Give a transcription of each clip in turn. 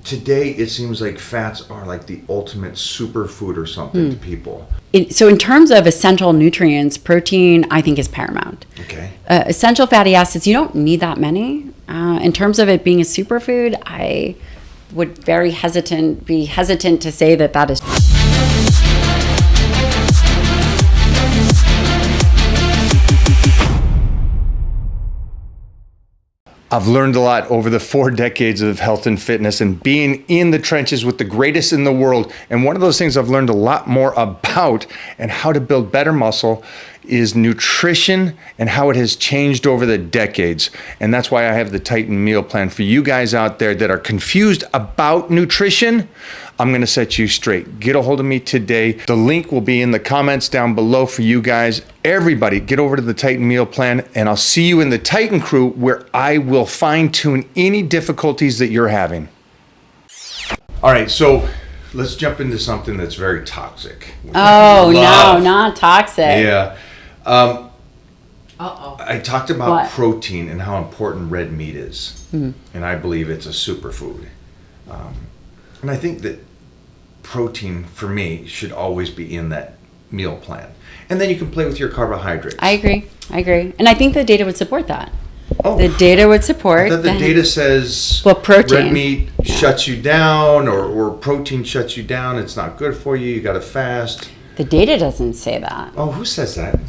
Today, it seems like fats are like the ultimate superfood or something to people. So in terms of essential nutrients, protein, I think, is paramount. Okay. Essential fatty acids, you don't need that many. In terms of it being a superfood, I would be hesitant to say that is. I've learned a lot over the 4 decades of health and fitness and being in the trenches with the greatest in the world. And one of those things I've learned a lot more about and how to build better muscle is nutrition and how it has changed over the decades. And that's why I have the Titan meal plan for you guys out there that are confused about nutrition. I'm gonna set you straight. Get a hold of me today. The link will be in the comments down below for you guys. Everybody, get over to the Titan meal plan, and I'll see you in the Titan crew where I will fine tune any difficulties that you're having. All right, so let's jump into something that's very toxic. Oh, no, not toxic. Yeah. I talked about protein and how important red meat is. And I believe it's a superfood. And I think that protein, for me, should always be in that meal plan. And then you can play with your carbohydrates. I agree. And I think the data would support that. Oh, the data would support. I thought the data says protein. Red meat shuts you down, or protein shuts you down. It's not good for you. You got to fast. The data doesn't say that. Oh, who says that?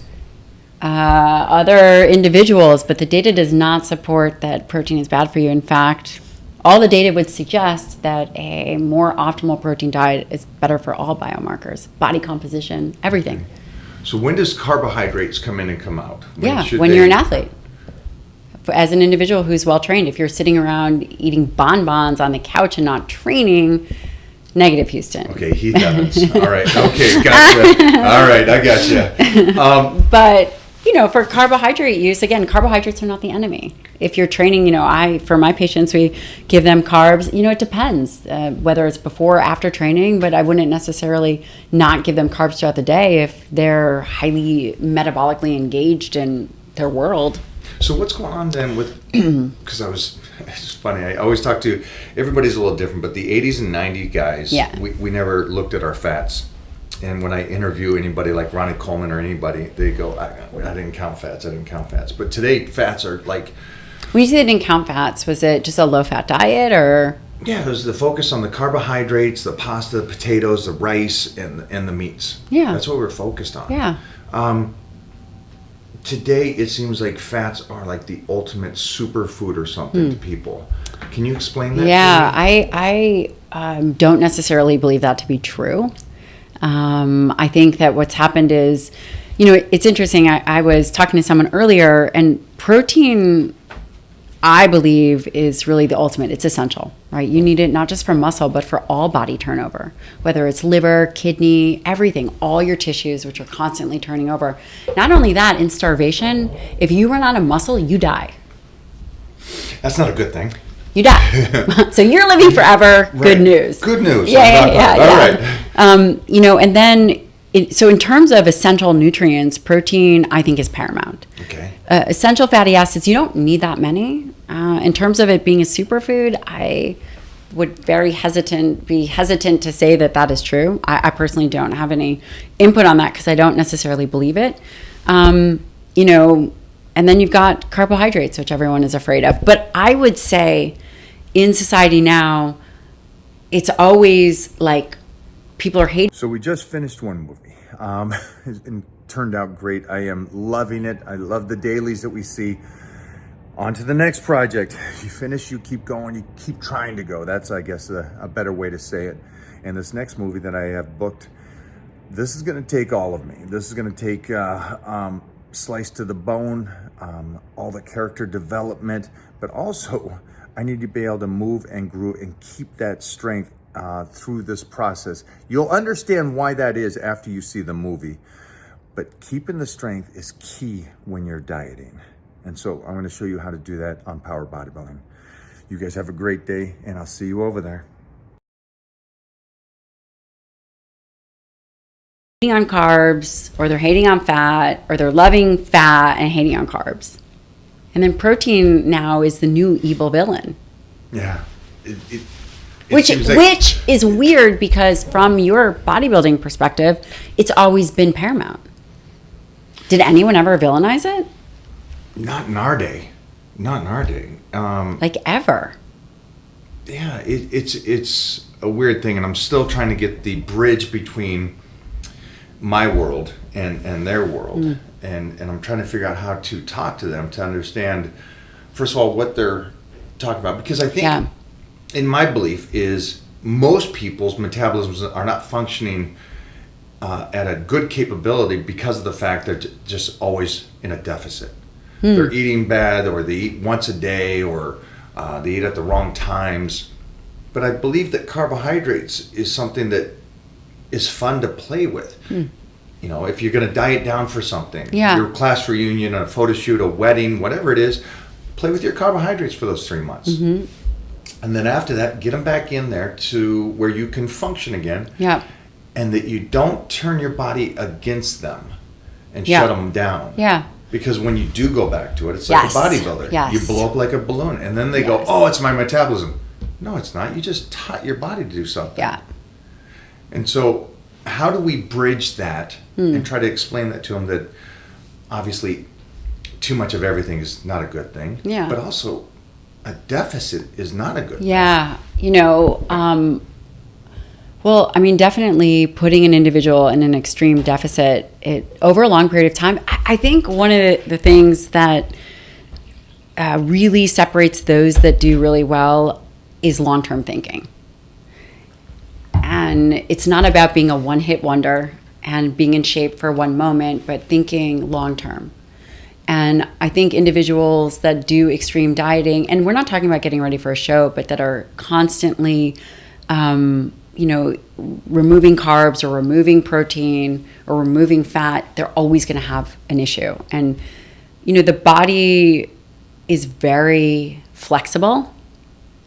Other individuals, but the data does not support that protein is bad for you. In fact, all the data would suggest that a more optimal protein diet is better for all biomarkers, body composition, everything. So when does carbohydrates come in and come out? When you're an athlete. As an individual who's well-trained, if you're sitting around eating bonbons on the couch and not training, negative, Houston. Okay, Heath Evans. All right, okay, gotcha. All right, I gotcha. But, for carbohydrate use, again, carbohydrates are not the enemy. If you're training, for my patients, we give them carbs. It depends whether it's before or after training, but I wouldn't necessarily not give them carbs throughout the day if they're highly metabolically engaged in their world. So what's going on then with, because it's funny, I always talk to, everybody's a little different, but the 80s and 90s guys, we never looked at our fats. And when I interview anybody like Ronnie Coleman or anybody, they go, I didn't count fats. But today, fats are like... When you say they didn't count fats, was it just a low-fat diet, or...? Yeah, it was the focus on the carbohydrates, the pasta, the potatoes, the rice, and the meats. Yeah. That's what we're focused on. Yeah. Today, it seems like fats are like the ultimate superfood or something to people. Can you explain that? Yeah, I don't necessarily believe that to be true. I think that what's happened is, it's interesting. I was talking to someone earlier, and protein, I believe, is really the ultimate. It's essential, right? You need it not just for muscle, but for all body turnover, whether it's liver, kidney, everything, all your tissues, which are constantly turning over. Not only that, in starvation, if you run out of muscle, you die. That's not a good thing. You die. So you're living forever. Right. Good news. Good news. Yeah. All right. And then, so in terms of essential nutrients, protein, I think, is paramount. Okay. Essential fatty acids, you don't need that many. In terms of it being a superfood, I would be hesitant to say that is true. I personally don't have any input on that because I don't necessarily believe it. And then you've got carbohydrates, which everyone is afraid of. But I would say in society now, it's always like people are hating. So we just finished one movie. It turned out great. I am loving it. I love the dailies that we see. On to the next project. You finish, you keep going, you keep trying to go. That's, I guess, a better way to say it. And this next movie that I have booked, this is going to take all of me. This is going to take slice to the bone, all the character development, but also I need to be able to move and grow and keep that strength through this process. You'll understand why that is after you see the movie, but keeping the strength is key when you're dieting. And so I'm going to show you how to do that on Power-Bodybuilding. You guys have a great day, and I'll see you over there. On carbs, or they're hating on fat, or they're loving fat and hating on carbs. And then protein now is the new evil villain. Yeah. Which is weird because from your bodybuilding perspective, it's always been paramount. Did anyone ever villainize it? Not in our day. Like ever. Yeah, it's a weird thing, and I'm still trying to get the bridge between my world and their world. And I'm trying to figure out how to talk to them to understand, first of all, what they're talking about. Because I think, in my belief, is most people's metabolisms are not functioning at a good capability because of the fact they're just always in a deficit. They're eating bad, or they eat once a day, or they eat at the wrong times. But I believe that carbohydrates is something that is fun to play with. You know, if you're going to diet down for something, your class reunion, a photo shoot, a wedding, whatever it is, play with your carbohydrates for those 3 months. And then after that, get them back in there to where you can function again. And that you don't turn your body against them and shut them down. Because when you do go back to it, it's like a bodybuilder. You blow up like a balloon. And then they go, oh, it's my metabolism. No, it's not. You just taught your body to do something. And so how do we bridge that and try to explain that to them, that obviously too much of everything is not a good thing, but also a deficit is not a good thing. You know, well, I mean, definitely putting an individual in an extreme deficit over a long period of time. I think one of the things that really separates those that do really well is long-term thinking. And it's not about being a one-hit wonder and being in shape for one moment, but thinking long-term. And I think individuals that do extreme dieting, and we're not talking about getting ready for a show, but that are constantly, you know, removing carbs or removing protein or removing fat, they're always going to have an issue. And, you know, the body is very flexible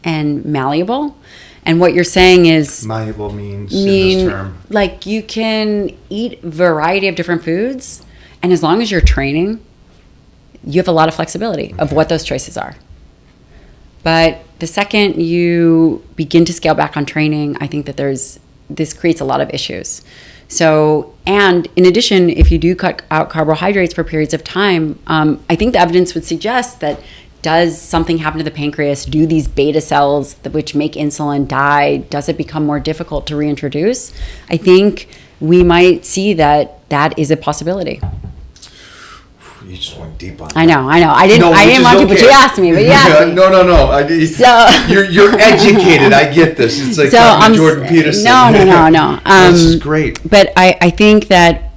and malleable. And what you're saying is... Malleable means, in this term? Like, you can eat a variety of different foods, and as long as you're training, you have a lot of flexibility of what those choices are. But the second you begin to scale back on training, I think that this creates a lot of issues. So, and in addition, if you do cut out carbohydrates for periods of time, I think the evidence would suggest that does something happen to the pancreas? Do these beta cells, which make insulin, die? Does it become more difficult to reintroduce? I think we might see that is a possibility. You just went deep on that. I know. I didn't want to, but you asked me. But you asked me. No. You're educated. I get this. It's like Jordan Peterson. No. This is great. But I think that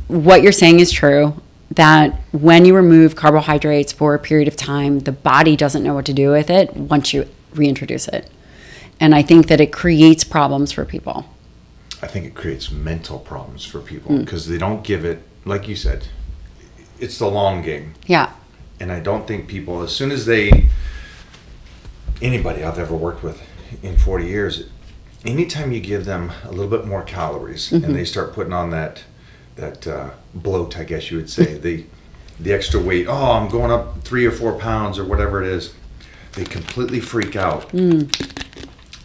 what you're saying is true. That when you remove carbohydrates for a period of time, the body doesn't know what to do with it once you reintroduce it. And I think that it creates problems for people. I think it creates mental problems for people because they don't give it, like you said, it's the long game. And I don't think people, as soon as anybody I've ever worked with in 40 years, anytime you give them a little bit more calories and they start putting on that bloat, I guess you would say, the extra weight, oh, I'm going up 3 or 4 pounds or whatever it is, they completely freak out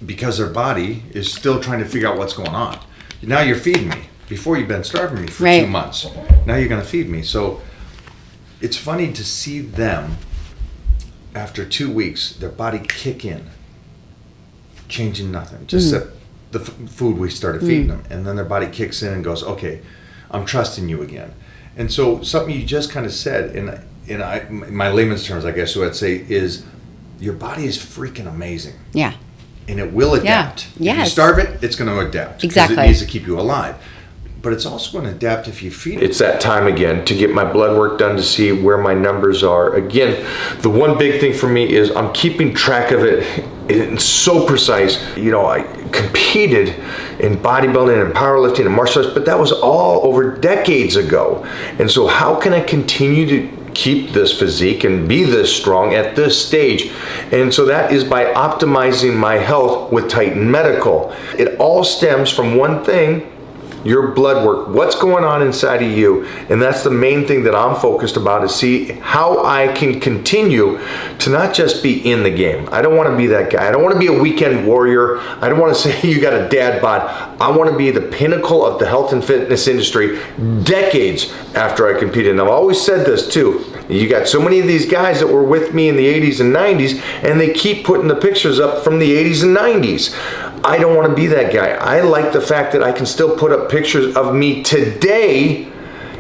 because their body is still trying to figure out what's going on. Now you're feeding me. Before you've been starving me for 2 months. Now you're going to feed me. So it's funny to see them, after 2 weeks, their body kick in, changing nothing, just the food we started feeding them. And then their body kicks in and goes, okay, I'm trusting you again. And so something you just kind of said, in my layman's terms, I guess what I'd say is your body is freaking amazing. And it will adapt. If you starve it, it's going to adapt. Exactly. Because it needs to keep you alive. But it's also going to adapt if you feed it. It's that time again to get my blood work done to see where my numbers are. Again, the one big thing for me is I'm keeping track of it. It's so precise. You know, I competed in bodybuilding and powerlifting and martial arts, but that was all over decades ago. And so how can I continue to keep this physique and be this strong at this stage? And so that is by optimizing my health with Titan Medical. It all stems from one thing, your blood work, what's going on inside of you. And that's the main thing that I'm focused about, is see how I can continue to not just be in the game. I don't want to be that guy. I don't want to be a weekend warrior. I don't want to say you got a dad bod. I want to be the pinnacle of the health and fitness industry decades after I competed. And I've always said this too. You got so many of these guys that were with me in the 80s and 90s, and they keep putting the pictures up from the 80s and 90s. I don't want to be that guy. I like the fact that I can still put up pictures of me today,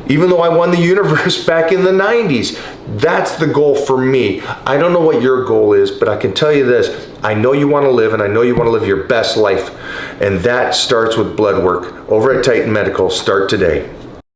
even though I won the universe back in the 90s. That's the goal for me. I don't know what your goal is, but I can tell you this. I know you want to live, and I know you want to live your best life. And that starts with blood work. Over at Titan Medical, start today.